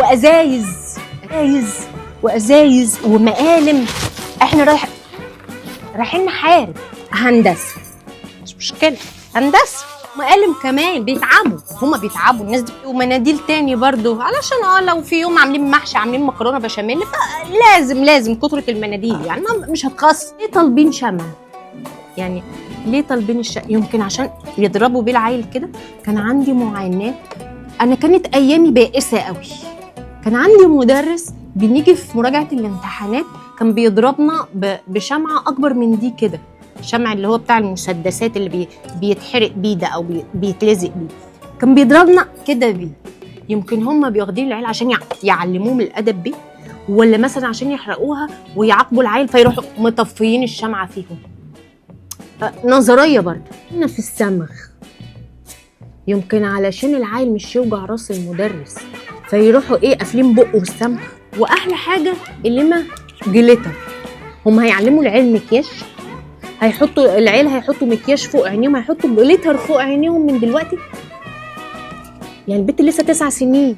وازايز وازايز ومقالم. احنا رايحين نحارب هندسه، مش مشكله، هندسه مقالم كمان هما بيتعبوا الناس دي. ومناديل تاني برضو علشان لو في يوم عاملين محشي عاملين مكرونه بشاميل فلازم كتره المناديل يعني مش هتخص. ليه طالبين شمع؟ يعني ليه طالبين يمكن عشان يضربوا بيه العيل كده. كان عندي معاناه، انا كانت ايامي بائسه قوي. كان عندي مدرس بنيجي في مراجعه الامتحانات كان بيضربنا بشمعه اكبر من دي كده، الشمع اللي هو بتاع المسدسات اللي بيتحرق بيه ده او بيتلزق بيه، كان بيضربنا كده بيه. يمكن هم بياخدين العيال عشان يعلموهم الادب بيه، ولا مثلا عشان يحرقوها ويعاقبوا العيل فيروحوا مطفيين الشمعه فيهم. نظريه برضه هنا في الصمغ، يمكن علشان العيل مش يوجع راس المدرس فيروحوا قافلين بقه بالصمغ. واحلى حاجه اللي جليتر، هم هيعلموا العيال مكياج، العيال هيحطوا مكياج فوق عينيهم، هيحطوا جليتر فوق عينيهم من دلوقتي. يعني البنت لسه 9 سنين.